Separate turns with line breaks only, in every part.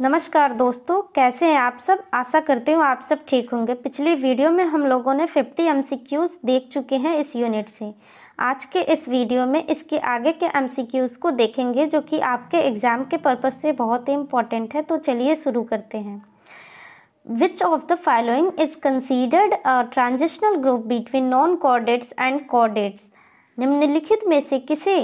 नमस्कार दोस्तों, कैसे हैं आप सब। आशा करती हूँ आप सब ठीक होंगे। पिछली वीडियो में हम लोगों ने 50 MCQs देख चुके हैं इस यूनिट से। आज के इस वीडियो में इसके आगे के MCQs को देखेंगे जो कि आपके एग्ज़ाम के पर्पज़ से बहुत ही इम्पॉर्टेंट है। तो चलिए शुरू करते हैं। Which of the following is considered a transitional group between non chordates and chordates. निम्नलिखित में से किसे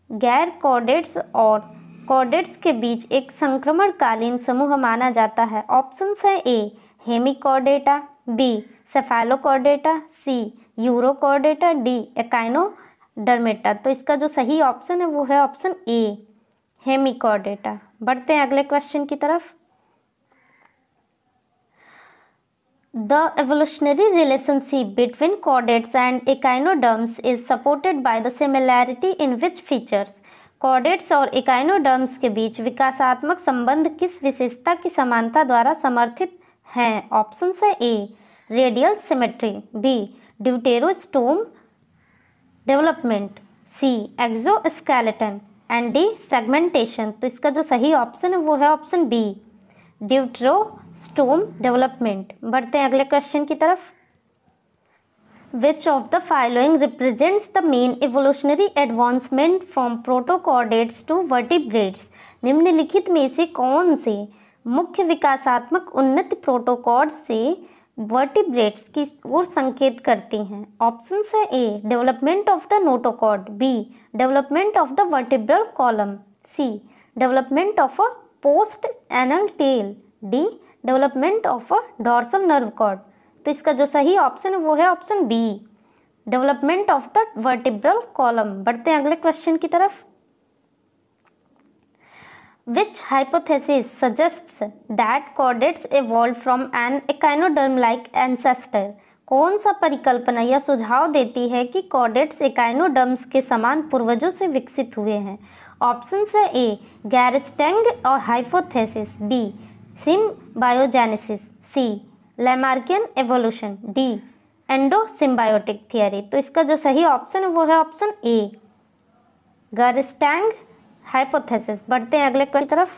गैर कॉर्डेट्स और कॉर्डेट्स के बीच एक संक्रमणकालीन समूह माना जाता है। ऑप्शंस है ए हेमिकॉर्डेटा, बी सेफेलोकॉर्डेटा, सी यूरोकॉर्डेटा, डी एकाइनोडर्मेटा। तो इसका जो सही ऑप्शन है वो है ऑप्शन ए हेमिकॉर्डेटा। बढ़ते हैं अगले क्वेश्चन की तरफ। The evolutionary relationship between chordates and echinoderms is supported by the similarity in which features? Chordates और इकाइनोडर्म्स के बीच विकासात्मक संबंध किस विशेषता की समानता द्वारा समर्थित हैं? ऑप्शन है A radial symmetry, B deuterostome development, C exoskeleton and D segmentation. तो इसका जो सही ऑप्शन है वो है ऑप्शन बी ड्यूटेरोस्टोम डेवलपमेंट। बढ़ते हैं अगले क्वेश्चन की तरफ। Which of the following represents the main evolutionary advancement from protochordates to vertebrates? निम्नलिखित में से कौन से मुख्य विकासात्मक उन्नति प्रोटोकॉर्ड से वर्टिब्रेट्स की ओर संकेत करती हैं? ऑप्शन है A development of the notochord, B development of the vertebral column, C development of a post anal tail, D development of a dorsal nerve cord. तो इसका जो सही ऑप्शन है वो है option B development of the vertebral column. बढ़ते हैं अगले क्वेश्चन की तरफ। Which hypothesis suggests that chordates evolve from an echinoderm like ancestor? कौन सा परिकल्पना या सुझाव देती है कि कॉर्डेट्स एकाइनोडर्म्स के समान पूर्वजों से विकसित हुए हैं? ऑप्शन है ए गैरस्टेंग और hypothesis, B symbiogenesis, C Lamarckian evolution, D endosymbiotic theory. तो इसका जो सही ऑप्शन है वो है ऑप्शन ए गैरस्टेंग हाइपोथेसिस। बढ़ते हैं अगले की तरफ।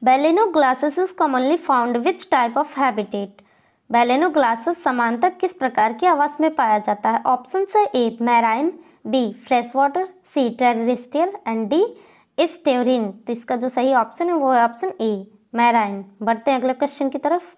Balanoglossus is commonly found which type of habitat? Balanoglossus समानतः किस प्रकार के आवास में पाया जाता है? ऑप्शन है A marine, B fresh water, C terrestrial and D estuarine. तो इसका जो सही ऑप्शन है वो है ऑप्शन ए मैराइन। बढ़ते हैं अगले क्वेश्चन की तरफ।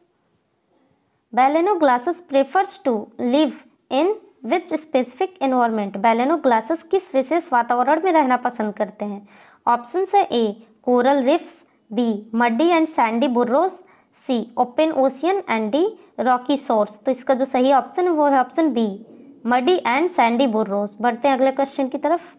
Balanoglossus prefers to live in which specific environment? Balanoglossus किस विशेष वातावरण में रहना पसंद करते हैं? ऑप्शन है A coral reefs, B muddy and sandy burrows, C open ocean and D rocky shores. तो इसका जो सही ऑप्शन है वो है option B muddy and sandy burrows. बढ़ते हैं अगले क्वेश्चन की तरफ।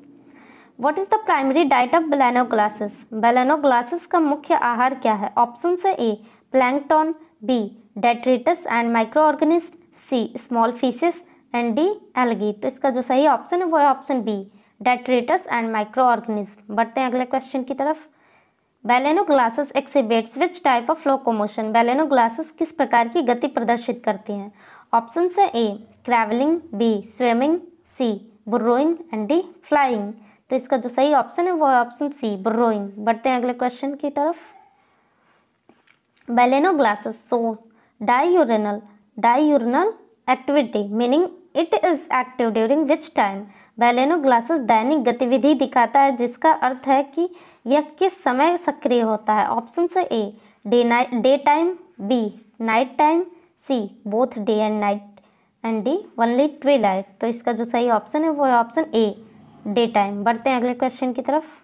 What is the primary diet of Balanoglossus? Balanoglossus का मुख्य आहार क्या है? ऑप्शन है A plankton, B detritus and micro organism, C small fishes and D algae. तो इसका जो सही ऑप्शन है वो है option B detritus and micro organism. बढ़ते हैं अगले क्वेश्चन की तरफ। Balanoglossus exhibits which type of locomotion? Balanoglossus किस प्रकार की गति प्रदर्शित करती हैं? ऑप्शन है A travelling, B swimming, C burrowing and D flying. तो इसका जो सही ऑप्शन है वो है ऑप्शन सी बुर्रोइंग। बढ़ते हैं अगले क्वेश्चन की तरफ। Balanoglossus show diurnal activity meaning it is active during which time? Balanoglossus दैनिक गतिविधि दिखाता है जिसका अर्थ है कि यह किस समय सक्रिय होता है? ऑप्शन है A day time, B night time, C both day and night and D only twilight. तो इसका जो सही ऑप्शन है वो है ऑप्शन ए डे टाइम। बढ़ते हैं अगले क्वेश्चन की तरफ।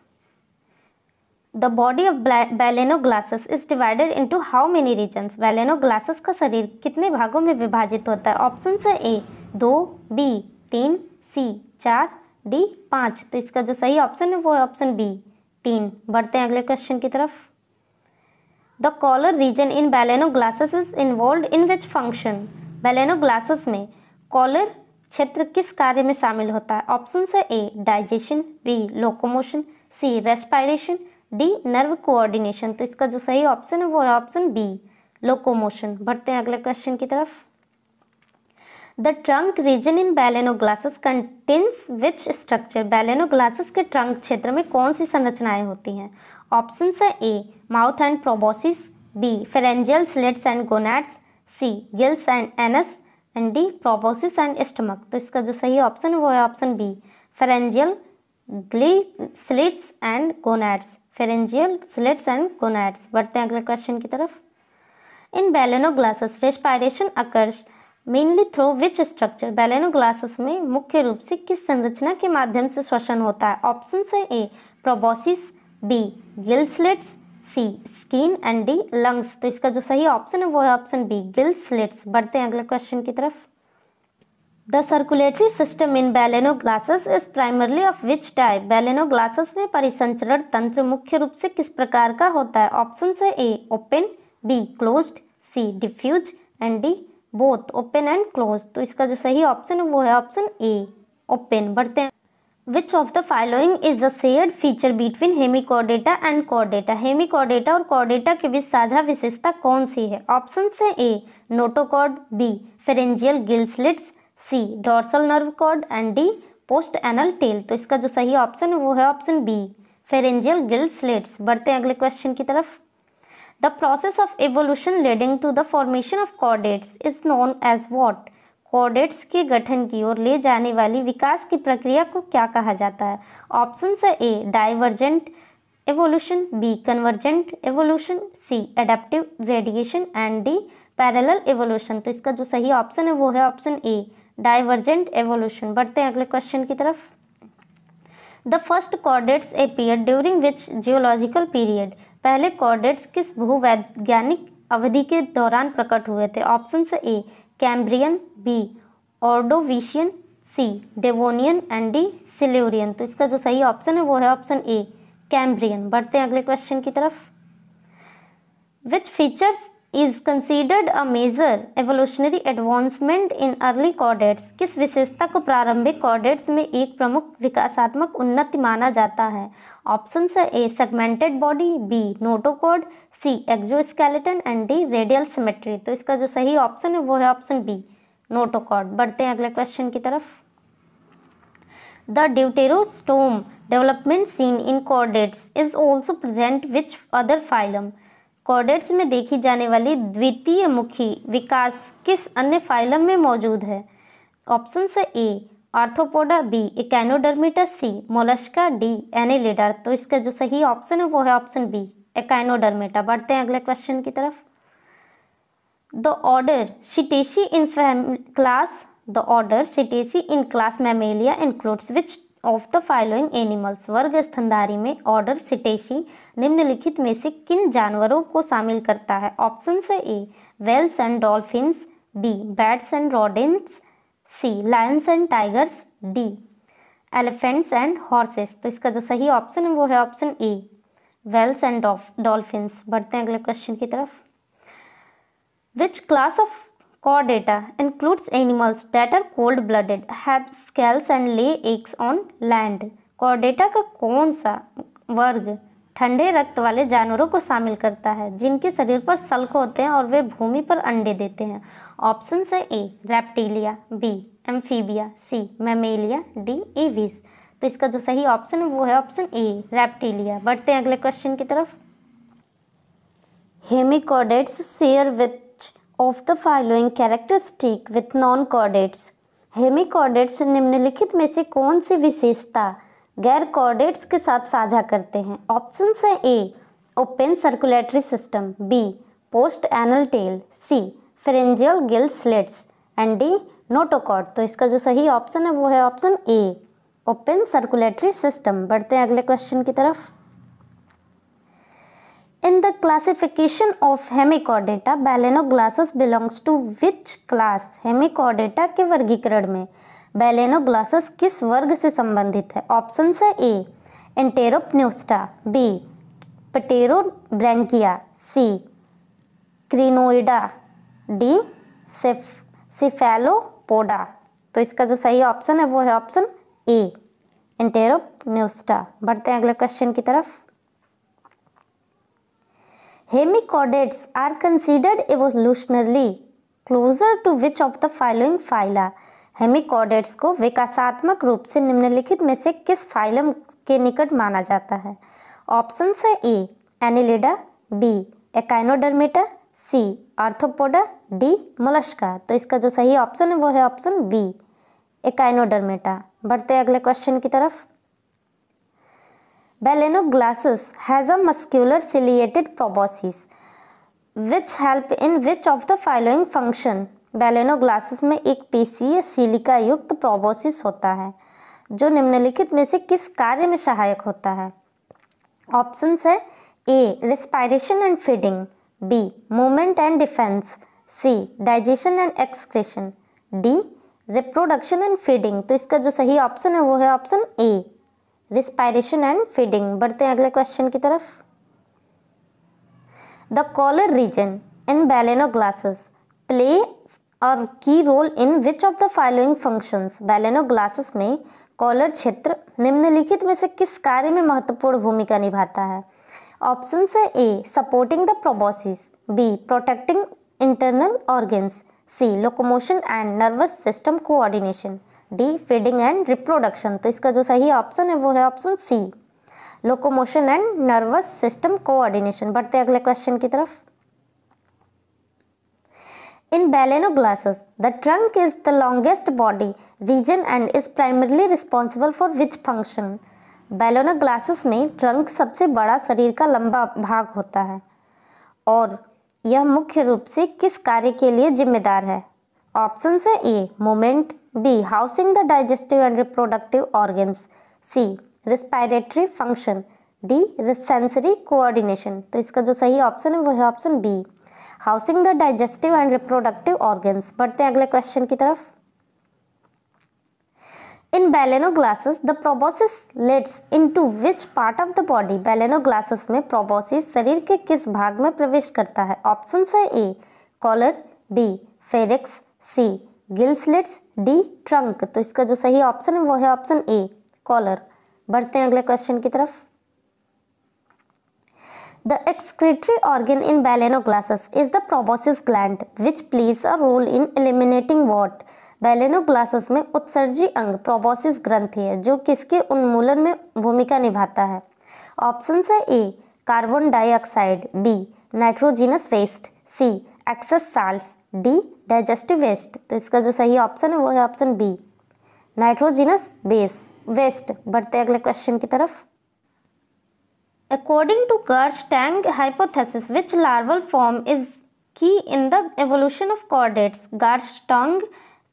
The body of Balanoglossus is divided into how many regions? Balanoglossus का शरीर कितने भागों में विभाजित होता है? ऑप्शन है ए 2, बी 3, सी 4, डी 5। तो इसका जो सही ऑप्शन है वो है ऑप्शन बी 3। बढ़ते हैं अगले क्वेश्चन की तरफ। The collar region in Balanoglossus is involve in which function? Balanoglossus में कॉलर क्षेत्र किस कार्य में शामिल होता है? ऑप्शन है ए डाइजेशन, बी लोकोमोशन, सी रेस्पिरेशन, डी नर्व कोऑर्डिनेशन। तो इसका जो सही ऑप्शन है वो है ऑप्शन बी लोकोमोशन। बढ़ते हैं अगले क्वेश्चन की तरफ। The trunk region in Balanoglossus contains which structure? Balanoglossus के ट्रंक क्षेत्र में कौन सी संरचनाएं होती हैं? ऑप्शन है A mouth and proboscis, B pharyngeal slits and gonads, C gills and anus and D proboscis and stomach. तो इसका जो सही ऑप्शन है वो है option B pharyngeal slits and gonads, pharyngeal slits and gonads. बढ़ते हैं अगले क्वेश्चन की तरफ। In Balanoglossus respiration occurs mainly through which structure. Balanoglossus में मुख्य रूप से किस संरचना के माध्यम से श्वसन होता है? ऑप्शन है A proboscis, B gill slits, C skin and D lungs. तो इसका जो सही ऑप्शन है वो है ऑप्शन बी गिल स्लिट्स। बढ़ते हैं अगले क्वेश्चन की तरफ। The circulatory system in Baleno glasses is primarily of which type. Baleno glasses में परिसंचरण तंत्र मुख्य रूप से किस प्रकार का होता है? ऑप्शन है A open, B closed, C diffuse and D both open and close. तो इसका जो सही ऑप्शन है वो है ऑप्शन ए ओपन। बढ़ते हैं। Which of the following is a shared feature between Hemichordata and Chordata. Hemichordata और कॉर्डेटा के बीच साझा विशेषता कौन सी है? ऑप्शन है A notochord, B pharyngeal gill slits, C dorsal nerve cord and D post anal tail. तो इसका जो सही ऑप्शन है वो है option B pharyngeal gill slits. बढ़ते हैं अगले क्वेश्चन की तरफ। The process of evolution leading to the formation of chordates is known as what. Chordates के गठन की ओर ले जाने वाली विकास की प्रक्रिया को क्या कहा जाता है? ऑप्शन है A divergent evolution, B convergent evolution, C adaptive radiation and D parallel evolution. तो इसका जो सही ऑप्शन है वो है ऑप्शन ए डाइवर्जेंट एवोल्यूशन। बढ़ते हैं अगले क्वेश्चन की तरफ। The first chordates appear during which geological period. पहले कॉर्डेट्स किस भूवैज्ञानिक अवधि के दौरान प्रकट हुए थे? ऑप्शन है A Cambrian, B Ordovician, C Devonian and D Silurian. तो इसका जो सही ऑप्शन है वो है ऑप्शन ए कैम्ब्रियन। बढ़ते हैं अगले क्वेश्चन की तरफ। Which features is considered a major evolutionary advancement in early chordates. किस विशेषता को प्रारंभिक कॉर्डेट्स में एक प्रमुख विकासात्मक उन्नति माना जाता है? ऑप्शन है A segmented body, B notochord, C exoskeleton and D radial symmetry. तो इसका जो सही ऑप्शन है वो है ऑप्शन बी नोटोकॉर्ड। बढ़ते हैं अगले क्वेश्चन की तरफ। The deuterostome development seen in chordates is also present which other phylum. Chordates में देखी जाने वाली द्वितीय मुखी विकास किस अन्य फाइलम में मौजूद है? ऑप्शन है ए आर्थ्रोपोडा, बी इकाइनोडर्मिटा, सी मोलस्का, डी एनेलिडा। तो इसका जो सही ऑप्शन है वो है ऑप्शन बी इकाइनोडर्मिटा। बढ़ते हैं अगले क्वेश्चन की तरफ। The order Cetacea in class the order Cetacea in class Mammalia includes which of the following animals. वर्ग स्तनधारी में ऑर्डर सिटेसी निम्नलिखित में से किन जानवरों को शामिल करता है? ऑप्शन है A whales and dolphins, B bats and rodents, C lions and tigers, D elephants and horses. तो इसका जो सही ऑप्शन है वो है option A whales and dolphins. बढ़ते हैं अगले क्वेश्चन की तरफ। Which class of Chordata includes animals that are cold-blooded, have scales and lay eggs on land. Chordata का कौन सा वर्ग ठंडे रक्त वाले जानवरों को शामिल करता है जिनके शरीर पर सल्क होते हैं और वे भूमि पर अंडे देते हैं? ऑप्शन है ए रेप्टिलिया, बी एम्फीबिया, सी मैमेलिया, डी एविस। तो इसका जो सही ऑप्शन है वो है ऑप्शन ए रेप्टिलिया। बढ़ते हैं अगले क्वेश्चन की तरफ। Hemichordates share width of the following characteristic with non chordates. Hemichordates निम्नलिखित में से कौन सी विशेषता गैर कॉर्डेट्स के साथ साझा करते हैं? ऑप्शन है A open circulatory system, B post anal tail, C pharyngeal gill slits and D notochord. तो इसका जो सही ऑप्शन है वो है option A open circulatory system. बढ़ते हैं अगले क्वेश्चन की तरफ। In the classification of Hemichordata, Balanoglossus belongs to which class? Hemichordata के वर्गीकरण में Balanoglossus किस वर्ग से संबंधित है? ऑप्शन है ए Enteropneusta, बी Pterobranchia, सी Crinoida, डी Cephalopoda। तो इसका जो सही ऑप्शन है वो है ऑप्शन ए Enteropneusta। बढ़ते हैं अगले क्वेश्चन की तरफ। Hemichordates are considered evolutionarily closer to which of the following phyla? Hemichordates को विकासात्मक रूप से निम्नलिखित में से किस फाइलम के निकट माना जाता है? ऑप्शन है ए एनिलिडा, बी एकाइनोडर्मेटा, सी आर्थ्रोपोडा, डी मोलस्का। तो इसका जो सही ऑप्शन है वो है ऑप्शन बी एकाइनोडर्मेटा। बढ़ते हैं अगले क्वेश्चन की तरफ। Balanoglossus has a muscular ciliated proboscis which help in which of the following function? Balanoglossus में एक पेशीय सिलिका युक्त प्रोबोसिस होता है जो निम्नलिखित में से किस कार्य में सहायक होता है? ऑप्शन है A respiration and feeding, B movement and defence, C digestion and excretion, D reproduction and feeding. तो इसका जो सही ऑप्शन है वो है option A respiration and feeding. बढ़ते हैं अगले क्वेश्चन की तरफ। The collar region in Balanoglossus play और key role in which of the following functions? Balanoglossus में कॉलर क्षेत्र निम्नलिखित में से किस कार्य में महत्वपूर्ण भूमिका निभाता है? ऑप्शन है A supporting the proboscis, B protecting internal organs, C locomotion and nervous system coordination, D feeding and reproduction. तो इसका जो सही ऑप्शन है वो है option C locomotion and nervous system coordination. बढ़ते हैं अगले क्वेश्चन की तरफ। In Balanoglossus the trunk is the longest body region and is primarily responsible for which function? Balanoglossus में ट्रंक सबसे बड़ा शरीर का लंबा भाग होता है और यह मुख्य रूप से किस कार्य के लिए जिम्मेदार है? ऑप्शन है A movement, B housing the digestive and reproductive organs, C respiratory function, D sensory coordination. तो इसका जो सही ऑप्शन है वो है option B housing the digestive and reproductive organs. बढ़ते हैं अगले क्वेश्चन की तरफ। In Balanoglossus the proboscis leads into which part of the body? Balanoglossus में प्रोबोसिस शरीर के किस भाग में प्रवेश करता है? ऑप्शन है ए कॉलर, बी फेरिक्स, सी गिल स्लिट्स, डी ट्रंक। तो इसका जो सही ऑप्शन है वो है ऑप्शन ए कॉलर। बढ़ते हैं अगले क्वेश्चन की तरफ। The excretory organ in Balanoglossus is the proboscis gland which plays a role in eliminating what? Balanoglossus में उत्सर्जी अंग प्रोबोसिस ग्रंथि है जो किसके उन्मूलन में भूमिका निभाता है? ऑप्शन है A carbon dioxide, B nitrogenous waste, C excess salt, D digestive waste. तो इसका जो सही ऑप्शन है वो है ऑप्शन बी नाइट्रोजिनस वेस्ट। बढ़ते हैं अगले क्वेश्चन की तरफ। According to Garstang hypothesis which larval form is key in the evolution of chordates? Garstang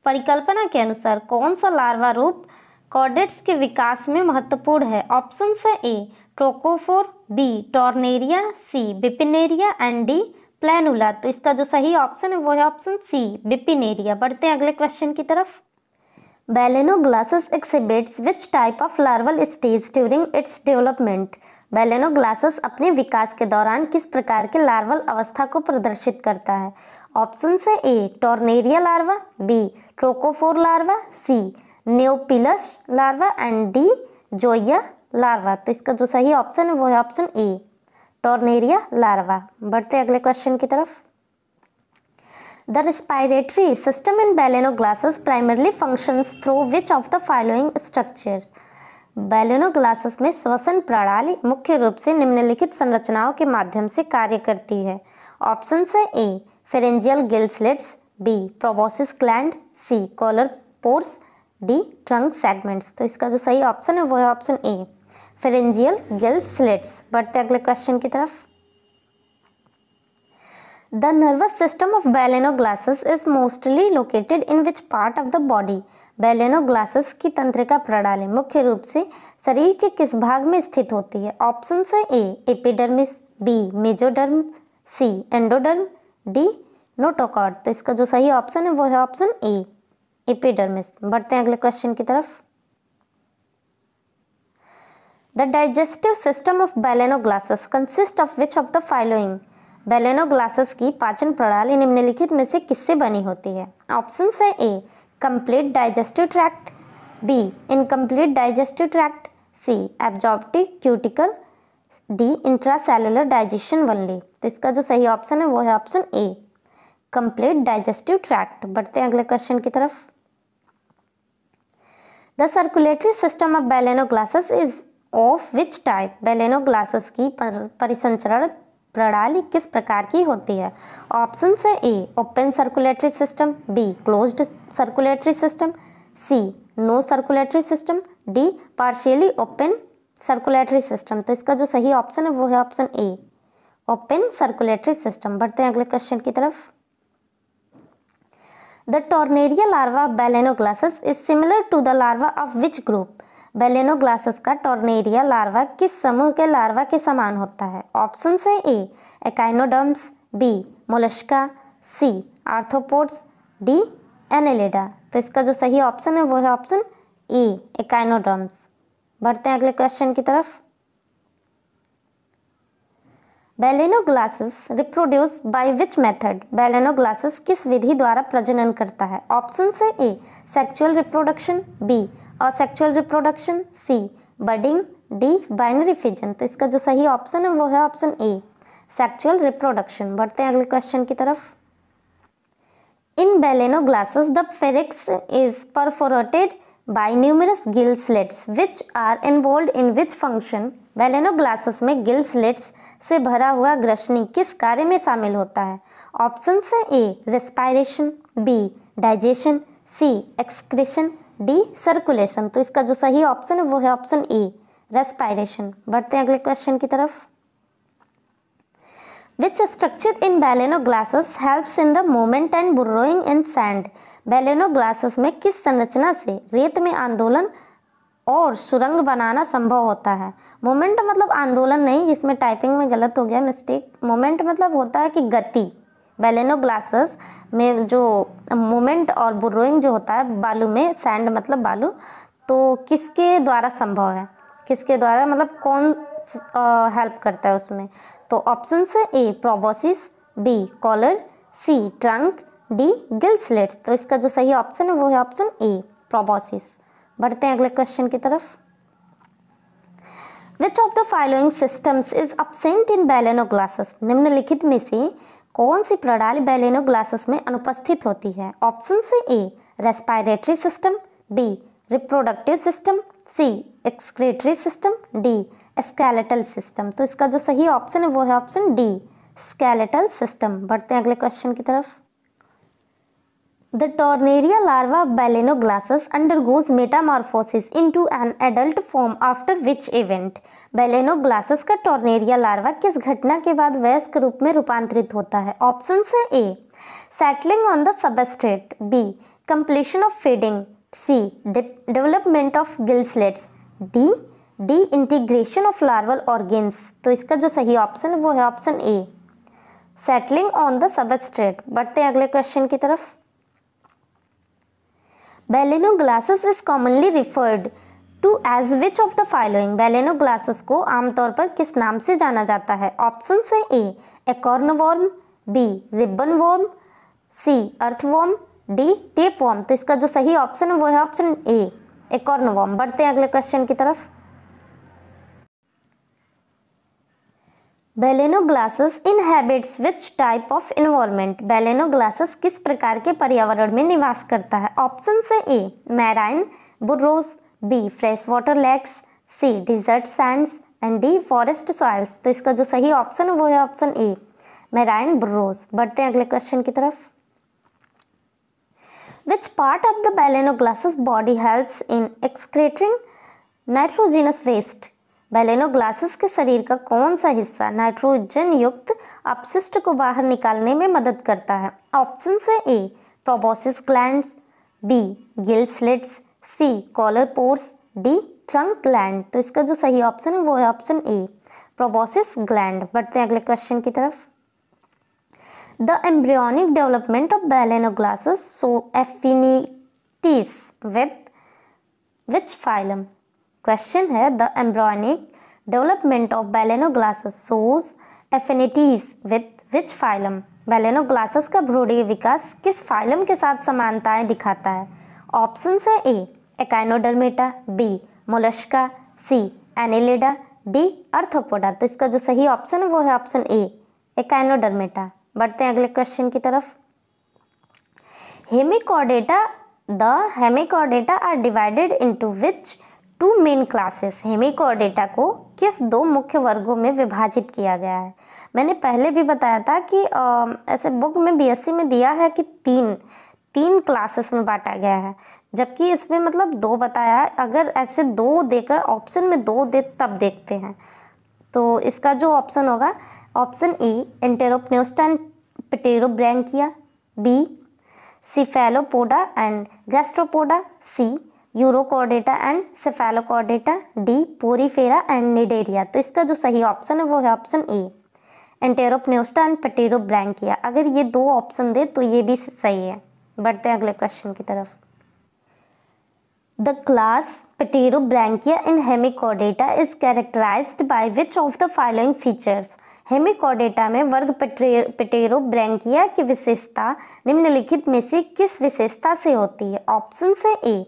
परिकल्पना के अनुसार कौन सा लार्वा रूप कॉर्डेट्स के विकास में महत्वपूर्ण है? ऑप्शन है A trochophore, B tornaria, C bipinnaria and D planula. तो इसका जो सही ऑप्शन है वो है ऑप्शन सी बिपिनेरिया। बढ़ते हैं अगले क्वेश्चन की तरफ। Balanoglossus exhibits which type of larval stage during its development? Balanoglossus अपने विकास के दौरान किस प्रकार के लार्वल अवस्था को प्रदर्शित करता है? ऑप्शन है A tornaria larva, B trochophore larva, C nauplius larva and D zoea larva. तो इसका जो सही ऑप्शन है वो है ऑप्शन ए टॉर्नेरिया लार्वा। बढ़ते हैं अगले क्वेश्चन की तरफ। The respiratory system in Balanoglossus primarily functions through which of the following structures? Balanoglossus में श्वसन प्रणाली मुख्य रूप से निम्नलिखित संरचनाओं के माध्यम से कार्य करती है। ऑप्शन है A pharyngeal gill slits, B proboscis gland, C collar pores, D trunk segments. तो इसका जो सही ऑप्शन है वो है option A pharyngeal gill slits. बढ़ते अगले क्वेश्चन की तरफ। The nervous system of Balanoglossus is mostly located in which part of the body? Balanoglossus की तंत्रिका प्रणाली मुख्य रूप से शरीर के किस भाग में स्थित होती है? ऑप्शन है ए एपिडर्मिस, बी मेजोडर्म, सी एंडोडर्म, डी नोटोकॉर्ड। तो इसका जो सही ऑप्शन है वो है ऑप्शन ए एपिडर्मिस। बढ़ते हैं अगले क्वेश्चन की तरफ। The digestive system of Balanoglossus consist of which of the following? Balanoglossus की पाचन प्रणाली निम्नलिखित में से किससे बनी होती है? ऑप्शन है A complete digestive tract, B incomplete digestive tract, C absorptive cuticle, D intracellular digestion only. तो इसका जो सही ऑप्शन है वो है option A complete digestive tract. बढ़ते हैं अगले क्वेश्चन की तरफ। The circulatory system of Balanoglossus is of which type Balanoglossus की परिसंचरण प्रणाली किस प्रकार की होती है? ऑप्शन से A open circulatory system, B closed circulatory system, C no circulatory system, D partially open circulatory system. तो इसका जो सही ऑप्शन है वो है option A open circulatory system. बढ़ते हैं अगले क्वेश्चन की तरफ। The tornaria larva of Baleno glasses is similar to the larva of which group? Balanoglossus का टॉर्नेरिया लार्वा किस समूह के लार्वा के समान होता है? ऑप्शन से A echinoderms, B Mollusca, C arthropods, D Annelida. तो इसका जो सही ऑप्शन है वो है ऑप्शन ए एकाइनोडर्म्स। बढ़ते हैं अगले क्वेश्चन की तरफ। Balanoglossus reproduce by which method? Balanoglossus किस विधि द्वारा प्रजनन करता है? ऑप्शन से A sexual reproduction, B asexual reproduction, C budding, D binary fission. तो इसका जो सही ऑप्शन है वो है ऑप्शन ए सेक्सुअल रिप्रोडक्शन। बढ़ते हैं अगले क्वेश्चन की तरफ। In Baleno glasses the pharynx is perforated by numerous gill slits which are involved in which function? Baleno glasses में गिल स्लिट्स से भरा हुआ ग्रसनी किस कार्य में शामिल होता है? ऑप्शन से ए रेस्पायरेशन, बी डाइजेशन, सी एक्सक्रीशन, डी सर्कुलेशन। तो इसका जो सही ऑप्शन है वो है ऑप्शन ए रेस्पायरेशन। बढ़ते हैं अगले क्वेश्चन की तरफ। Which structure in Balanoglossus helps in the movement and burrowing in sand? Baleno glasses में किस संरचना से रेत में आंदोलन और सुरंग बनाना संभव होता है? मोमेंट मतलब आंदोलन नहीं, इसमें टाइपिंग में गलत हो गया मिस्टेक। मोमेंट मतलब होता है कि गति। बेलेनो ग्लासेस में जो मोमेंट और बुर्रोइंग जो होता है बालू में, सैंड मतलब बालू, तो किसके द्वारा संभव है? किसके द्वारा मतलब कौन हेल्प करता है उसमें? तो ऑप्शन से A proboscis, B collar, C trunk, D Gill slit. तो इसका जो सही ऑप्शन है वो है ऑप्शन ए प्रोबोसिस। बढ़ते हैं अगले क्वेश्चन की तरफ। Which of the following systems is absent in Baleno glasses? निम्नलिखित में से कौन सी प्रणाली बेलेनो ग्लासेस में अनुपस्थित होती है? ऑप्शन से A respiratory system, B reproductive system, C excretory system, D skeletal system. तो इसका जो सही ऑप्शन है वो है ऑप्शन डी स्केलेटल सिस्टम। बढ़ते हैं अगले क्वेश्चन की तरफ। The Tornaria larva of Baleno glasses undergoes metamorphosis into an adult form after which event? Baleno glasses का Tornaria larva किस घटना के बाद वयस्क रूप में रूपांतरित होता है? ऑप्शन से ए settling on the substrate, b completion of feeding, c development of gill slits, d integration of larval organs। तो इसका जो सही ऑप्शन है वो है option A settling on the substrate। बढ़ते हैं अगले क्वेश्चन की तरफ। Baleno glasses is commonly referred to as which of the following? Balanoglossus को आमतौर पर किस नाम से जाना जाता है? ऑप्शन से A acorn worm, B ribbon worm, C earthworm, D tape worm. तो इसका जो सही ऑप्शन है वो है ऑप्शन ए एकॉर्न वॉर्म। बढ़ते हैं अगले क्वेश्चन की तरफ। Baleno glasses inhabits which type of environment? Baleno glasses किस प्रकार के पर्यावरण में निवास करता है? ऑप्शन से A marine burrows, B fresh water lakes, C desert sands and D forest soils. तो इसका जो सही ऑप्शन है वो है ऑप्शन ए मैराइन बुर्रोज। बढ़ते हैं अगले क्वेश्चन की तरफ। Which part of the balanoglossus body helps in excreting nitrogenous waste? Balanoglossus के शरीर का कौन सा हिस्सा नाइट्रोजन युक्त अपशिष्ट को बाहर निकालने में मदद करता है? ऑप्शन से A proboscis glands, B gill slits, C collar pores, D trunk gland. तो इसका जो सही ऑप्शन है वो है ऑप्शन ए प्रोबोसिस ग्लैंड। बढ़ते हैं अगले क्वेश्चन की तरफ। The embryonic development of Balanoglossus show affinities with which phylum? Question है the embryonic development of Balanoglossus shows affinities with which phylum? Balanoglossus का भ्रूणीय विकास किस फाइलम के साथ समानताएं दिखाता है? ऑप्शन से A echinodermata, B Mollusca, C Annelida, D arthropoda. तो इसका जो सही ऑप्शन है वो है ऑप्शन ए एकाइनोडर्मेटा। बढ़ते हैं अगले क्वेश्चन की तरफ। Hemichordata the hemichordata are divided into which two main classes, hemichordata को किस दो मुख्य वर्गों में विभाजित किया गया है? मैंने पहले भी बताया था कि ऐसे बुक में बीएससी में दिया है कि तीन क्लासेस में बांटा गया है, जबकि इसमें मतलब दो बताया है। अगर ऐसे दो देकर ऑप्शन में दो दे तब देखते हैं, तो इसका जो ऑप्शन होगा option A Enteropneusta and Pterobranchia, B Cephalopoda and Gastropoda, C Urochordata and Cephalochordata, D Porifera and Cnidaria. तो इसका जो सही ऑप्शन है वो है ऑप्शन ए एंटेरोपन्यूस्टा एंड प्टेरोब्रैंकिया। अगर ये दो ऑप्शन दे तो ये भी सही है। बढ़ते हैं अगले क्वेश्चन की तरफ। The class Pterobranchia in Hemichordata is characterized by which of the following features? Hemichordata में वर्ग प्टेरोब्रैंकिया की विशेषता निम्नलिखित में से किस विशेषता से होती है? ऑप्शन से A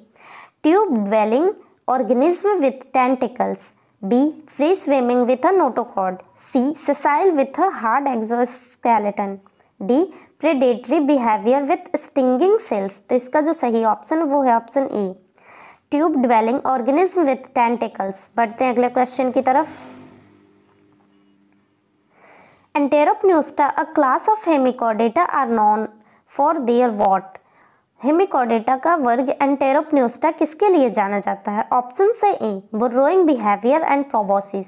tube dwelling organism with tentacles, B free swimming with a notochord, C sessile with a hard exoskeleton, D predatory behaviour with stinging cells. तो इसका जो सही ऑप्शन वो है option A tube dwelling organism with tentacles. बढ़ते हैं अगले question की तरफ। Enteropneusta, a class of Hemichordata, are known for their what? Hemichordata का वर्ग एंटेरोपन्यूस्टा किसके लिए जाना जाता है? ऑप्शन से A burrowing behaviour and proboscis,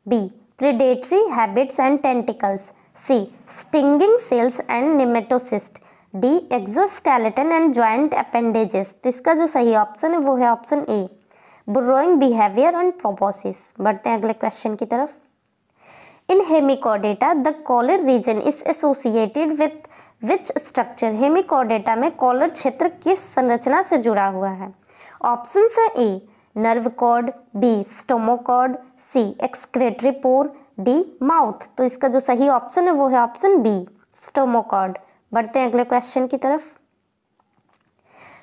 B predatory habits and tentacles, C stinging cells and nematocyst, D exoskeleton and joint appendages. तो इसका जो सही ऑप्शन है वो है option A burrowing behaviour and proboscis. बढ़ते हैं अगले क्वेश्चन की तरफ। In Hemichordata the collar region is associated with which structure? Hemichordata में कॉलर क्षेत्र किस संरचना से जुड़ा हुआ है? ऑप्शन है A nerve cord, B stomochord, C excretory pour, D mouth. तो इसका जो सही ऑप्शन है वो है ऑप्शन बी स्टोमोकॉर्ड। बढ़ते हैं अगले क्वेश्चन की तरफ।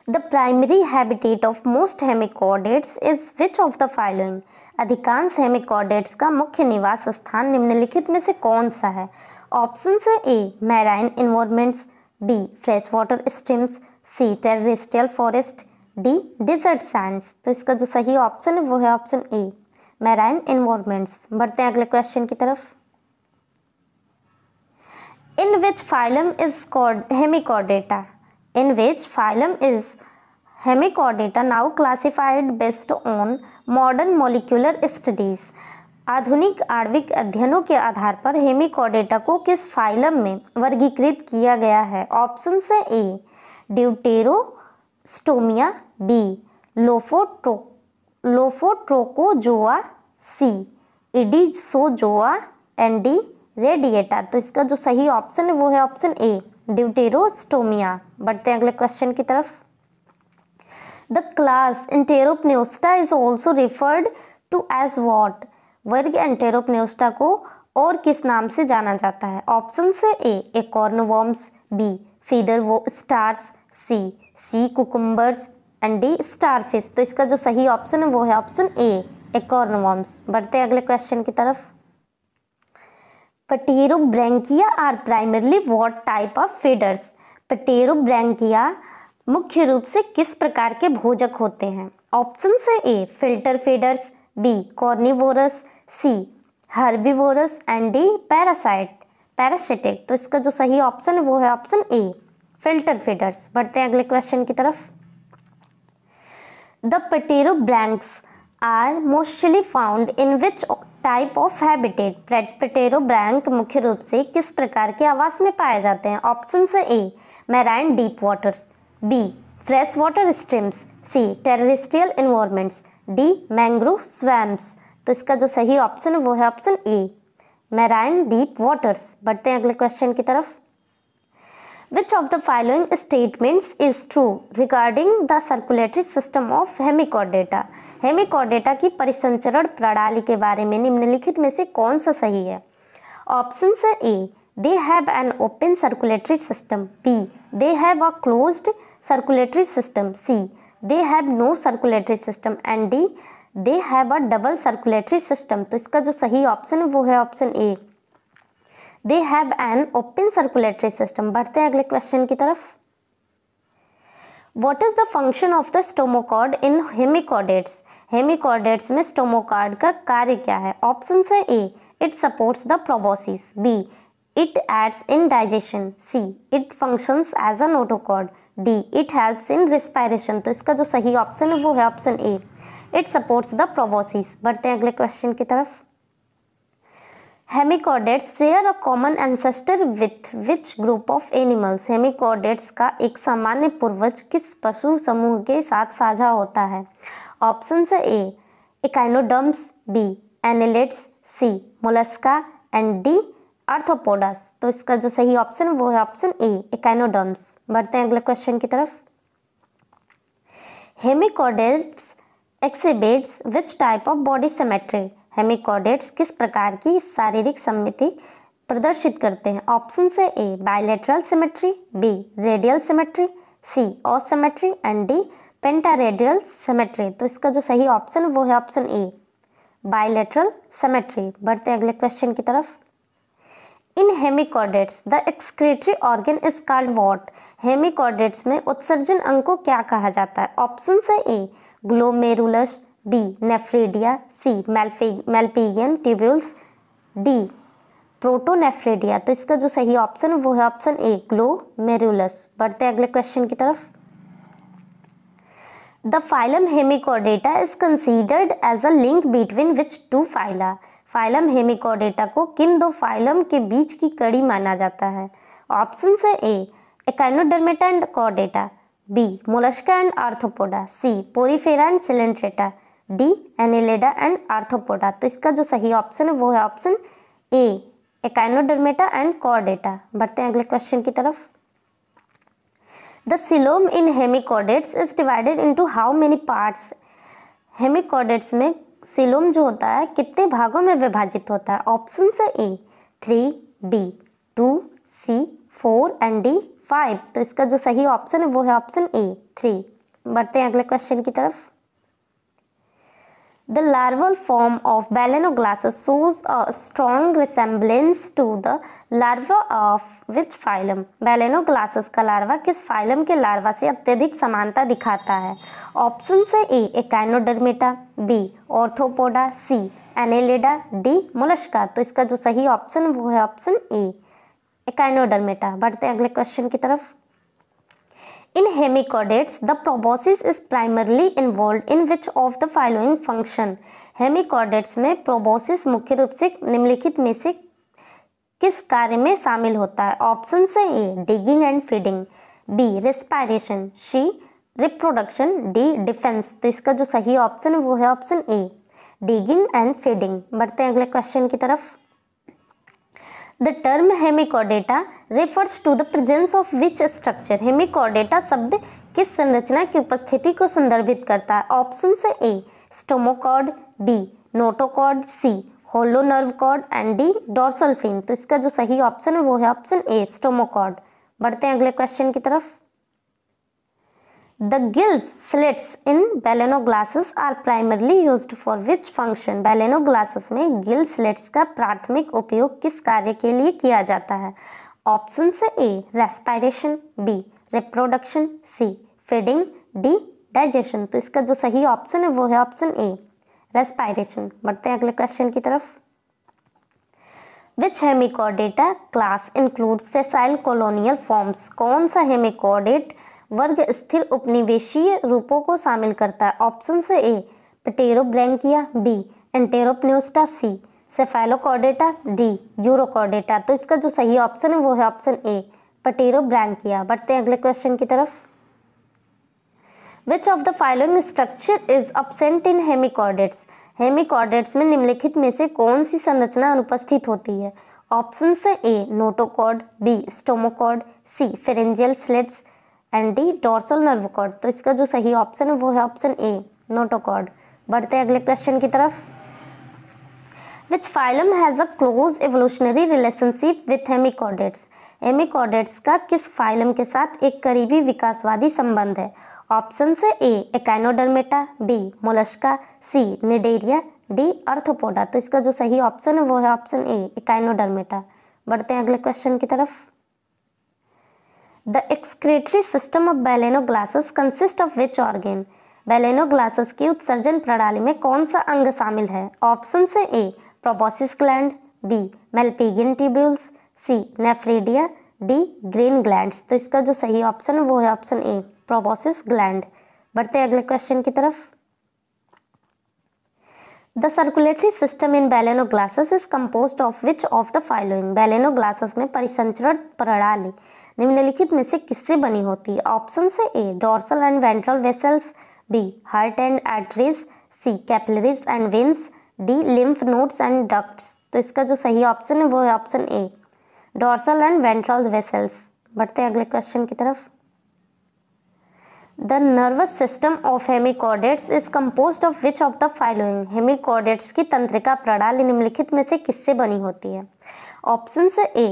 The primary habitat of most hemichordates is which of the following? अधिकांश हेमिकॉर्डेट्स का मुख्य निवास स्थान निम्नलिखित में से कौन सा है? ऑप्शन है A marine environments, B fresh water streams, C terrestrial forest, D desert sands. तो इसका जो सही ऑप्शन है वो है ऑप्शन ए मैराइन इन्वायरमेंट्स। बढ़ते हैं अगले क्वेश्चन की तरफ। In which phylum is Hemichordata? In which phylum is Hemichordata now classified based on modern molecular studies? आधुनिक आणविक अध्ययनों के आधार पर हेमिकॉर्डेटा को किस फाइलम में वर्गीकृत किया गया है? ऑप्शन से A Deuterostomia, B Lophotrochozoa, C Ecdysozoa and D Radiata. तो इसका जो सही ऑप्शन है वो है ऑप्शन ए ड्यूटेरोस्टोमिया। बढ़ते हैं अगले क्वेश्चन की तरफ। The class Enteropneusta is also referred to as what? वर्ग एंटेरोपन्यूस्टा को और किस नाम से जाना जाता है? ऑप्शन से A acorn worms, B feather stars, C cucumbers and D starfish. तो इसका जो सही ऑप्शन है वो है ऑप्शन ए एकॉर्नवर्म्स। बढ़ते हैं अगले क्वेश्चन की तरफ। Pterobranchia are primarily what type of feeders? Pterobranchia मुख्य रूप से किस प्रकार के भोजक होते हैं? ऑप्शन से A filter feeders, B carnivorous, C herbivorous and D parasitic. तो इसका जो सही ऑप्शन है वो है ऑप्शन ए फिल्टर फीडर्स। बढ़ते हैं अगले क्वेश्चन की तरफ। The pterobranchs are mostly found in which type of habitat? Pterobranch मुख्य रूप से किस प्रकार के आवास में पाए जाते हैं? ऑप्शन से A marine deep waters, B fresh water streams, C terrestrial environments, D mangrove swamps. तो इसका जो सही ऑप्शन है वो है option A marine deep waters. बढ़ते हैं अगले क्वेश्चन की तरफ। Which of the following statements is true regarding the circulatory system of Hemichordata? Hemichordata की परिसंचरण प्रणाली के बारे में निम्नलिखित में से कौन सा सही है? ऑप्शन है A they have an open circulatory system, B they have a closed circulatory system, C they have no circulatory system and D they have a double circulatory system. तो इसका जो सही ऑप्शन है वो है option A they have an open circulatory system. बढ़ते हैं अगले क्वेश्चन की तरफ। What is the function of the stomochord in hemichordates? Hemichordates में स्टोमोकार्ड का कार्य क्या है? ऑप्शन से A, it supports the proboscis, B, it aids in digestion, C, it functions as a notochord, D, it helps in respiration. तो इसका जो सही ऑप्शन है वो है option A, it supports the proboscis. बढ़ते हैं अगले क्वेश्चन की तरफ। Hemichordates share a common ancestor with which group of animals? Hemichordates का एक सामान्य पूर्वज किस पशु समूह के साथ साझा होता है? ऑप्शन से A, echinoderms, B, annelids, C, Mollusca and D, arthropods. तो इसका जो सही ऑप्शन है वो है ऑप्शन ए, एकाइनोडर्म्स। बढ़ते हैं अगले क्वेश्चन की तरफ। Hemichordates exhibits which type of body symmetry? Hemichordates किस प्रकार की शारीरिक सममिति प्रदर्शित करते हैं? ऑप्शन से A, bilateral symmetry, B, radial symmetry, C, asymmetry and D, pentaradial symmetry. तो इसका जो सही ऑप्शन वो है ऑप्शन ए, बायलैटरल सिमेट्री। बढ़ते हैं अगले क्वेश्चन की तरफ। In hemichordates the excretory organ is called what? Hemichordates में उत्सर्जन अंग को क्या कहा जाता है? ऑप्शन से ए, ग्लोमेरुलस, बी, नेफ्रेडिया, सी, मेल्पिगियन ट्यूब्यूल्स, डी, प्रोटोनेफ्रेडिया। तो इसका जो सही ऑप्शन है वो है ऑप्शन ए, ग्लोमेरुलस। बढ़ते हैं अगले क्वेश्चन की तरफ। The phylum hemichordata is considered as a link between which two phyla? Phylum hemichordata को किन दो फाइलम के बीच की कड़ी माना जाता है? ऑप्शन से A, Echinodermata and Chordata, B, Mollusca and Arthropoda, C, Porifera and Coelenterata, D, Annelida and Arthropoda. तो इसका जो सही ऑप्शन है वो है option A, Echinodermata and Chordata. बढ़ते हैं अगले क्वेश्चन की तरफ। The coelom in hemichordates is divided into how many parts? Hemichordates में सीलोम जो होता है कितने भागों में विभाजित होता है? ऑप्शन से ए, 3, बी, 2, सी, 4 एंड डी, 5। तो इसका जो सही ऑप्शन है वो है ऑप्शन ए, 3। बढ़ते हैं अगले क्वेश्चन की तरफ। The larval form of Balanoglassus shows a strong resemblance to the larva of which phylum? Balanoglassus का लार्वा किस फाइलम के लार्वा से अत्यधिक समानता दिखाता है? ऑप्शन से A, echinodermata, B, arthropoda, C, Annelida, D, Mollusca. तो इसका जो सही ऑप्शन वो है ऑप्शन ए, एकाइनोडर्मेटा। बढ़ते हैं अगले क्वेश्चन की तरफ। In hemichordates, the proboscis is primarily involved in which of the following function? Hemichordates में proboscis मुख्य रूप से निम्नलिखित में से किस कार्य में शामिल होता है? ऑप्शन से A, digging and feeding, B, respiration, C, reproduction, D, defence. तो इसका जो सही ऑप्शन है वो है option A, digging and feeding. बढ़ते हैं अगले क्वेश्चन की तरफ। The term hemichordata refers to the presence of which structure? Hemichordata शब्द किस संरचना की उपस्थिति को संदर्भित करता है? ऑप्शन से A, stomochord, B, notochord, C, hollow nerve cord and D, dorsal fin. तो इसका जो सही ऑप्शन है वो है ऑप्शन ए, स्टोमोकॉर्ड। बढ़ते हैं अगले क्वेश्चन की तरफ। The gill slits in Balanoglassus are primarily used for which function? Balanoglassus में गिल स्लिट्स का प्राथमिक उपयोग किस कार्य के लिए किया जाता है? ऑप्शन से ए, रेस्पायरेशन, बी, रिप्रोडक्शन, सी, फीडिंग, डी, डाइजेशन। तो इसका जो सही ऑप्शन है वो है ऑप्शन ए, रेस्पायरेशन। बढ़ते हैं अगले क्वेश्चन की तरफ। Which Hemichordata class includes sessile colonial forms? कौन सा हेमिकॉर्डेट वर्ग स्थिर उपनिवेशीय रूपों को शामिल करता है? ऑप्शन से ए, पटेरोब्रैंकिया, बी, एंटेरोपन्यूस्टा, सी, सेफेलोकॉर्डेटा, डी, यूरोकॉर्डेटा। तो इसका जो सही ऑप्शन है वो है ऑप्शन ए, पटेरोब्रैंकिया। बढ़ते हैं अगले क्वेश्चन की तरफ। Which of the following structure is absent in hemichordates? Hemichordates में निम्नलिखित में से कौन सी संरचना अनुपस्थित होती है? ऑप्शन से A, notochord, B, stomochord, C, pharyngeal slits and D, dorsal nerve cord. तो इसका जो सही ऑप्शन है वो है ऑप्शन ए, नोटोकॉर्ड। बढ़ते हैं अगले क्वेश्चन की तरफ। Which phylum has a close evolutionary relationship with hemichordates? Hemichordates का किस फाइलम के साथ एक करीबी विकासवादी संबंध है? ऑप्शन से A, echinodermata, B, Mollusca, C, Cnidaria, D, arthropoda. तो इसका जो सही ऑप्शन है वो है ऑप्शन ए, एकाइनोडर्मेटा। बढ़ते हैं अगले क्वेश्चन की तरफ। The excretory system of Balanoglassus consists of which organ? Baleno glasses की उत्सर्जन प्रणाली में कौन सा अंग शामिल है? ऑप्शन से A proboscis gland, B मेल्पिगियन tubules, C nephridia, D green glands. तो इसका जो सही ऑप्शन है वो है ऑप्शन ए प्रोबोसिस ग्लैंड। बढ़ते हैं अगले क्वेश्चन की तरफ। The circulatory system in Baleno glasses is composed of which of the following? Baleno glasses में परिसंचरण प्रणाली निम्नलिखित में से किससे बनी होती है? ऑप्शन से A dorsal and ventral vessels, B heart and arteries, C capillaries and veins, D lymph nodes and ducts. तो इसका जो सही ऑप्शन है वो है option A dorsal and ventral vessels. बढ़ते हैं अगले क्वेश्चन की तरफ। The nervous system of hemichordates is composed of which of the following? Hemichordates की तंत्रिका प्रणाली निम्नलिखित में से किससे बनी होती है? ऑप्शन से A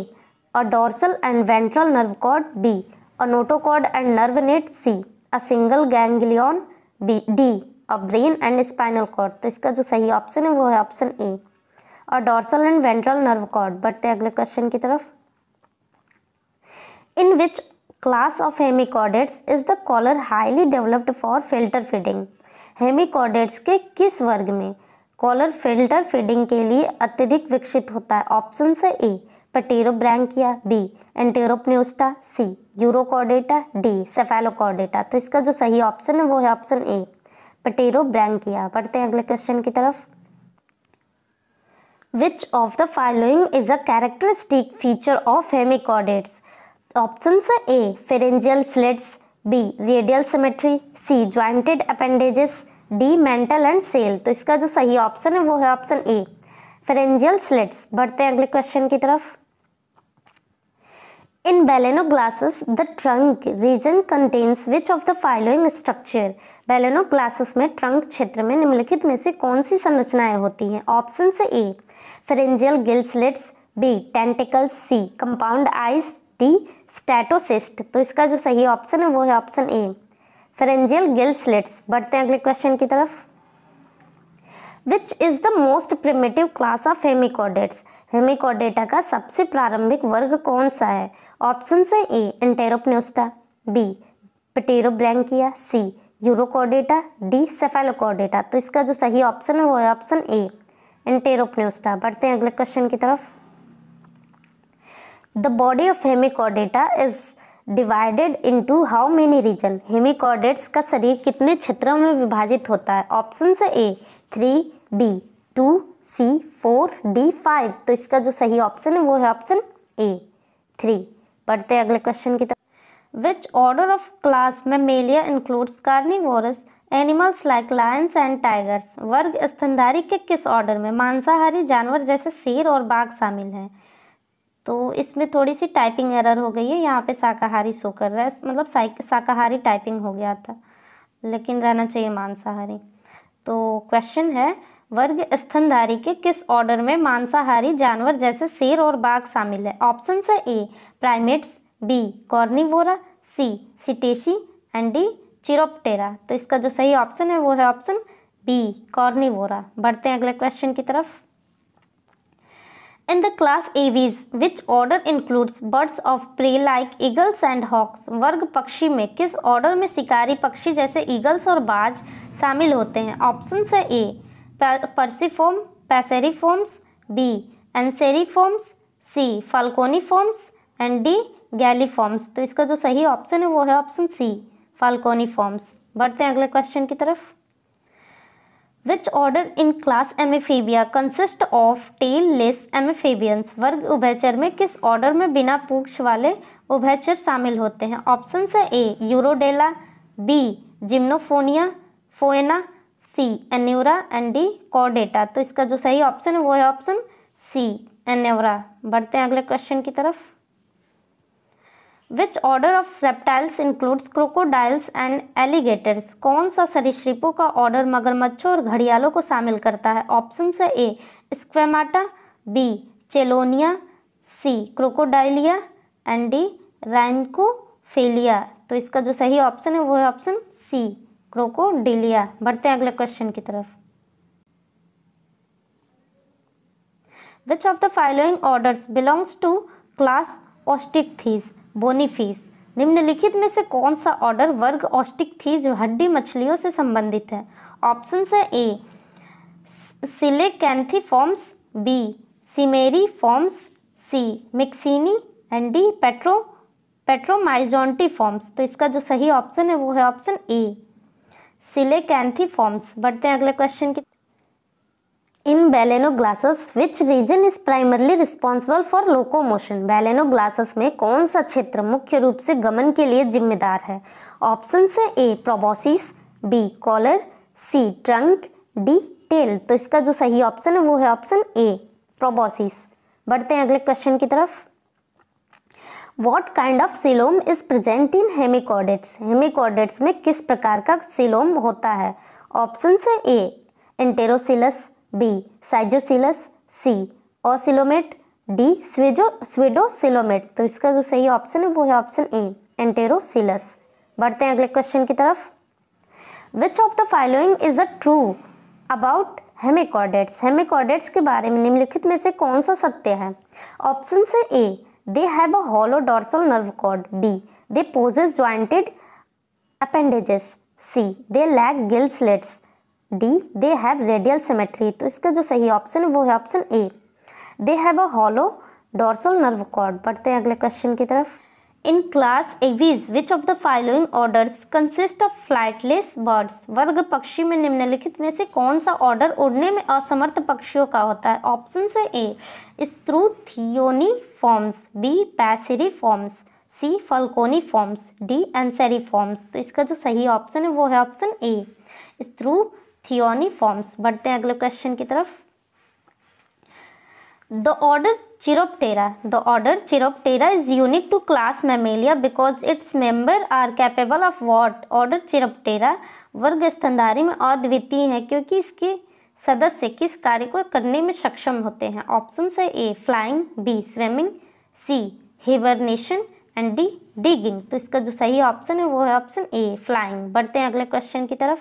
a dorsal and ventral nerve cord, B a notochord and nerve net, C a single ganglion, B D a brain and spinal cord. तो इसका जो सही ऑप्शन है वो है option A a dorsal and ventral nerve cord. बढ़ते हैं अगले क्वेश्चन की तरफ। In which class of hemichordates is the collar highly developed for filter feeding? Hemichordates के किस वर्ग में कॉलर फिल्टर फीडिंग के लिए अत्यधिक विकसित होता है? ऑप्शन से ए पटेरोब्रैंकिया, बी एंटेरोप्न्यूस्टा, सी यूरोकॉर्डेटा, डी सेफेलोकॉर्डेटा। तो इसका जो सही ऑप्शन है वो है ऑप्शन ए पटेरोब्रैंकिया। बढ़ते हैं अगले क्वेश्चन की तरफ। Which of the following is a characteristic feature of hemichordates? Option से A pharyngeal slits, B radial symmetry, C jointed appendages, D mantle and cell. तो इसका जो सही ऑप्शन है वो है ऑप्शन ए फेरेंजियल स्लिट्स। बढ़ते हैं अगले क्वेश्चन की तरफ। In Baleno glasses the trunk region contains which of the following structure? Baleno glasses में ट्रंक क्षेत्र में निम्नलिखित में से कौन सी संरचनाएं होती हैं? ऑप्शन से A pharyngeal gill slits, B tentacles, C compound eyes, D statocyst. तो इसका जो सही ऑप्शन है वो है option A pharyngeal gill slits. बढ़ते हैं अगले क्वेश्चन की तरफ। Which is the most primitive class of hemichordates? Hemichordata का सबसे प्रारंभिक वर्ग कौन सा है? ऑप्शन से A enteropneusta, B pterobranchia, C urochordata, D cephalochordata. तो इसका जो सही ऑप्शन है वो है ऑप्शन ए एंटेरोप्न्यूस्टा। बढ़ते हैं अगले क्वेश्चन की तरफ। The body of hemichordata is divided into how many region? Hemichordates का शरीर कितने क्षेत्रों में विभाजित होता है? ऑप्शन से ए 3, बी 2, सी 4, डी 5। तो इसका जो सही ऑप्शन है वो है ऑप्शन ए 3। बढ़ते हैं अगले क्वेश्चन की तरफ। Which order of class Mammalia includes carnivorous animals like Lions and tigers? वर्ग स्तनधारी के किस ऑर्डर में मांसाहारी जानवर जैसे शेर और बाघ शामिल हैं? तो इसमें थोड़ी सी टाइपिंग एरर हो गई है, यहाँ पे शाकाहारी शो कर रहा है, मतलब शाकाहारी टाइपिंग हो गया था, लेकिन रहना चाहिए मांसाहारी। तो क्वेश्चन है वर्ग स्तनधारी के किस ऑर्डर में मांसाहारी जानवर जैसे शेर और बाघ शामिल है? ऑप्शन से A primates, B carnivora, C cetacea and D chiroptera. तो इसका जो सही ऑप्शन है वो है ऑप्शन बी कॉर्निवोरा। बढ़ते हैं अगले क्वेश्चन की तरफ। In the class Aves, which order includes birds of prey like eagles and hawks? वर्ग पक्षी में किस ऑर्डर में शिकारी पक्षी जैसे ईगल्स और बाज शामिल होते हैं? ऑप्शन से ए पर्सिफोम पैसेरिफोम्स, बी एंसेरिफोम्स, सी फाल्कोनिफोम्स एंड डी गैलीफॉर्म्स। तो इसका जो सही ऑप्शन है वो है ऑप्शन सी फाल्कोनिफोम्स। बढ़ते हैं अगले क्वेश्चन की तरफ। Which order in class Amphibia consist of tail-less amphibians? वर्ग उभयचर में किस ऑर्डर में बिना पूंछ वाले उभयचर शामिल होते हैं? ऑप्शन से A urodela, B gymnophiona, C anura and D chordata. तो इसका जो सही ऑप्शन है वो है ऑप्शन सी एन्यूरा। बढ़ते हैं अगले क्वेश्चन की तरफ। Which order of reptiles includes crocodiles and alligators? कौन सा सरीसृपों का ऑर्डर मगरमच्छों और घड़ियालों को शामिल करता है? ऑप्शन से A squamata, B chelonia, C crocodilia and D rhynchocephalia. तो इसका जो सही ऑप्शन है वो है ऑप्शन सी क्रोकोडिलिया। बढ़ते हैं अगले क्वेश्चन की तरफ। Which of the following orders belongs to class osteichthyes? Bony fish. निम्नलिखित में से कौन सा ऑर्डर वर्ग ऑस्टिक जो हड्डी मछलियों से संबंधित है? ऑप्शन है ए सिलेकैंथीफॉर्म्स, बी सिमेरीफॉर्म्स, सी मिक्सिनी एंड डी पेट्रोमाइजोंटिफॉर्म्स। तो इसका जो सही ऑप्शन है वो है ऑप्शन ए सिलेकैंथीफॉर्म्स। बढ़ते हैं अगले क्वेश्चन की। In balanoglossus which region is primarily responsible for locomotion? Balanoglossus में कौन सा क्षेत्र मुख्य रूप से गमन के लिए जिम्मेदार है? ऑप्शन है A proboscis, B collar, C trunk, D tell. तो इसका जो सही ऑप्शन है वो है ऑप्शन ए प्रोबोसिस। बढ़ते हैं अगले क्वेश्चन की तरफ। What kind of coelom is present in hemichordates? Hemichordates में किस प्रकार का सीलोम होता है? ऑप्शन है ए एंटेरोसिलस, बी साइजोसिलस, सी ओसिलोमेट, डी स्विडोसिलोमेट। तो इसका जो सही ऑप्शन है वो है ऑप्शन ए एंटेरोसिलस। बढ़ते हैं अगले क्वेश्चन की तरफ। Which of the following is a true about hemichordates? Hemichordates के बारे में निम्नलिखित में से कौन सा सत्य है? ऑप्शन है A they have a hollow dorsal nerve cord, B they possess jointed appendages, C they lack gill slits, D they have radial symmetry. तो इसका जो सही ऑप्शन है वो है option A they have a hollow dorsal nerve cord. बढ़ते हैं अगले क्वेश्चन की तरफ। In class aves which of the following orders consist of flightless birds? वर्ग पक्षी में निम्नलिखित में से कौन सा ऑर्डर उड़ने में असमर्थ पक्षियों का होता है? ऑप्शन है ए स्ट्रूथियोनिफॉर्म्स, बी पैसिरिफॉर्म्स, सी फल्कोनिफॉर्म्स, डी एंसेरिफॉर्म्स। तो इसका जो सही ऑप्शन है वो है ऑप्शन ए स्ट्रूथियोनिफॉर्म्स। बढ़ते हैं अगले क्वेश्चन की तरफ। The order चिरोप्टेरा is unique to class Mammalia because its members are capable of what? Order chiroptera वर्ग स्तनधारी में अद्वितीय है क्योंकि इसके सदस्य किस कार्य को करने में सक्षम होते हैं? ऑप्शन है A flying, B swimming, C hibernation and D digging. तो इसका जो सही ऑप्शन है वो है ऑप्शन ए फ्लाइंग। बढ़ते हैं अगले क्वेश्चन की तरफ।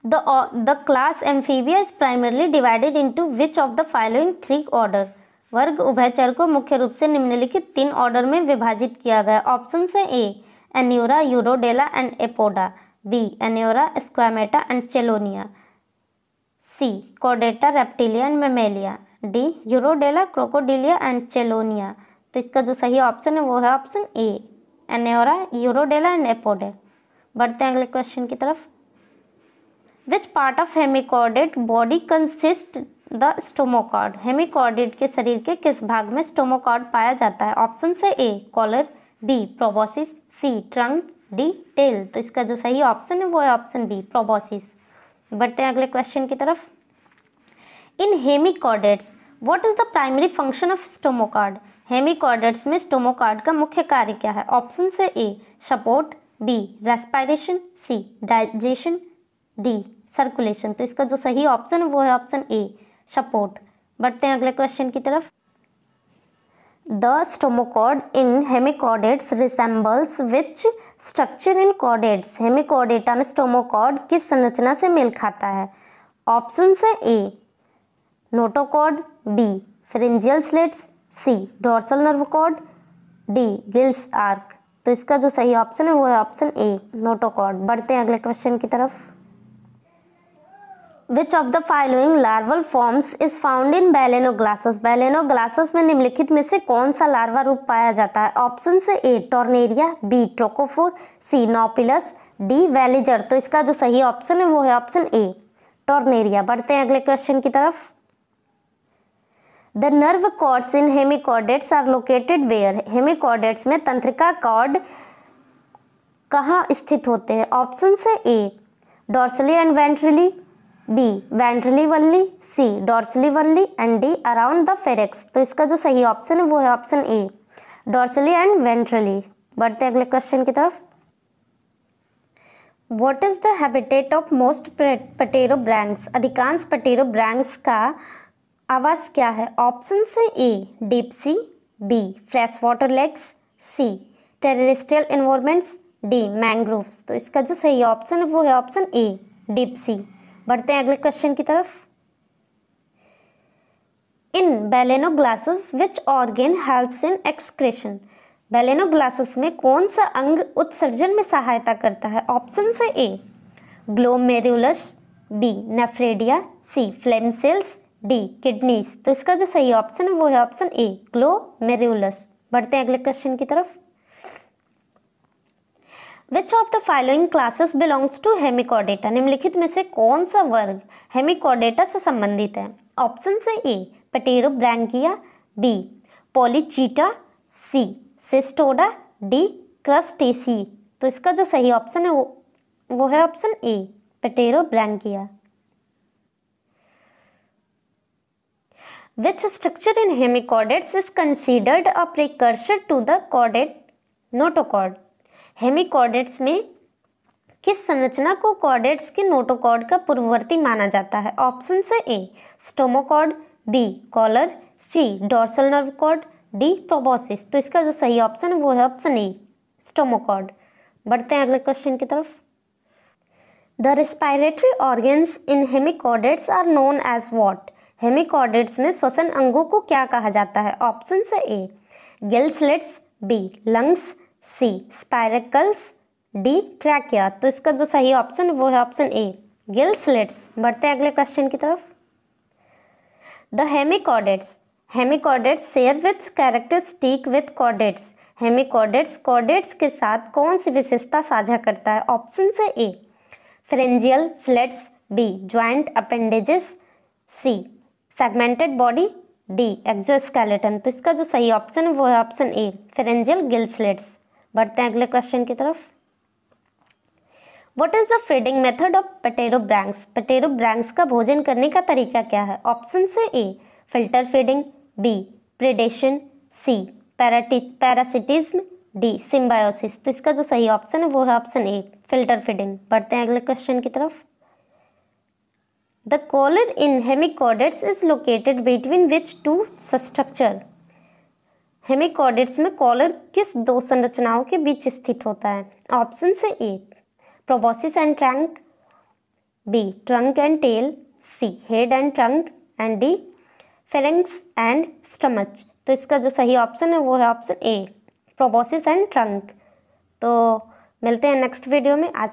The class Amphibia is primarily divided into which of the following three order? वर्ग उभयचर को मुख्य रूप से निम्नलिखित 3 ऑर्डर में विभाजित किया गया। ऑप्शन है A anura, urodela and apoda, B anura, squamata and chelonia, C chordata, reptilia and mammalia, D urodela, crocodilia and chelonia. तो इसका जो सही ऑप्शन है वो है option A anura, urodela and apoda. बढ़ते हैं अगले क्वेश्चन की तरफ। Which part of hemichordate body consist the stomochord? Hemichordate के शरीर के किस भाग में स्टोमोकॉर्ड पाया जाता है? ऑप्शन है ए कॉलर, बी प्रोबोसिस, सी ट्रंक, डी टेल। तो इसका जो सही ऑप्शन है वो है ऑप्शन बी प्रोबोसिस। बढ़ते हैं अगले क्वेश्चन की तरफ। In hemichordates what is the primary function of stomochord? Hemichordates में स्टोमोकॉर्ड का मुख्य कार्य क्या है? ऑप्शन है A support, B respiration, C digestion, D circulation. तो इसका जो सही ऑप्शन है वो है ऑप्शन ए सपोर्ट। बढ़ते हैं अगले क्वेश्चन की तरफ। The stomochord in hemichordates resembles which structure in chordates? Hemichordata में स्टोमोकॉर्ड किस संरचना से मेल खाता है? ऑप्शन है A notochord, B pharyngeal slits, C dorsal nerve cord, D gills arch. तो इसका जो सही ऑप्शन है वो है ऑप्शन ए नोटोकॉर्ड। बढ़ते हैं अगले क्वेश्चन की तरफ। Which of the following larval forms is found in बैलेनोग्लासस? बैलेनोग्लासस में निम्नलिखित में से कौन सा लार्वा रूप पाया जाता है? ऑप्शन से ए टॉर्नेरिया, बी ट्रोकोफोर, सी नॉपिलस, डी वेलिजर। तो इसका जो सही ऑप्शन है वो है ऑप्शन ए टॉर्नेरिया। बढ़ते हैं अगले क्वेश्चन की तरफ। The nerve cords in hemichordates are located where? Hemichordates में तंत्रिका कॉर्ड कहाँ स्थित होते हैं? ऑप्शन से A dorsally and ventrally, B ventrally only, C dorsally only and D around the pharynx. तो इसका जो सही ऑप्शन है वो है option A dorsally and ventrally. बढ़ते हैं अगले क्वेश्चन की तरफ। What is the habitat of most pterobranchs? अधिकांश पटेरोब्रैंक्स का आवास क्या है? ऑप्शन से A deep sea, B fresh water lakes, C terrestrial environments, D mangroves. तो इसका जो सही ऑप्शन है वो है ऑप्शन ए डीप सी। बढ़ते हैं अगले क्वेश्चन की तरफ। इन balanoglossus which organ helps in excretion? बैलेनोग्लासेस में कौन सा अंग उत्सर्जन में सहायता करता है? ऑप्शन से ए ग्लोमेरुलस, बी नेफ्रेडिया, सी फ्लेम सेल्स, डी किडनीज। तो इसका जो सही ऑप्शन है वो है ऑप्शन ए ग्लोमेरुलस। बढ़ते हैं अगले क्वेश्चन की तरफ। Which of the following classes belongs to hemichordata? निम्नलिखित में से कौन सा वर्ग हेमिकॉर्डेटा से संबंधित है? ऑप्शन से A pterobranchia, B polychaeta, C cestoda, D crustacea. तो इसका जो सही ऑप्शन है वो है option A pterobranchia. Which structure in hemichordates is considered a precursor to the chordate notochord? Hemichordates में किस संरचना को कॉर्डेट्स के नोटोकॉर्ड का पूर्ववर्ती माना जाता है? ऑप्शन से A stomochord, B collar, C dorsal nerve cord, D proboscis. तो इसका जो सही ऑप्शन है वो है ऑप्शन ए स्टोमोकॉर्ड। बढ़ते हैं अगले क्वेश्चन की तरफ। The respiratory organs in hemichordates are known as what? Hemichordates में श्वसन अंगों को क्या कहा जाता है? ऑप्शन से ए गिल स्लिट्स, बी लंग्स, सी स्पाइरेकल्स, डी ट्रैकिया। तो इसका जो सही ऑप्शन है वो है ऑप्शन ए गिल स्लिट्स। बढ़ते हैं अगले क्वेश्चन की तरफ। The hemichordates share which characteristic with chordates? Hemichordates chordates के साथ कौन सी विशेषता साझा करता है? ऑप्शन से A pharyngeal slits, B joint appendages, C segmented body, D exoskeleton. तो इसका जो सही ऑप्शन है वो है option A pharyngeal gill slits. बढ़ते हैं अगले क्वेश्चन की तरफ। What is the feeding method of pterobranchs? Pterobranchs का भोजन करने का तरीका क्या है? ऑप्शन से A filter feeding, B predation, C parasitism, D symbiosis. तो इसका जो सही ऑप्शन है वो है ऑप्शन ए फिल्टर फीडिंग। बढ़ते हैं अगले क्वेश्चन की तरफ। The collar in hemichordates is located between which two structure? Hemichordates में कॉलर किस दो संरचनाओं के बीच स्थित होता है? ऑप्शन से A proboscis and trunk, B trunk and tail, C head and trunk, and D pharynx and stomach. तो इसका जो सही ऑप्शन है वो है option A proboscis and trunk. तो मिलते हैं नेक्स्ट वीडियो में। आज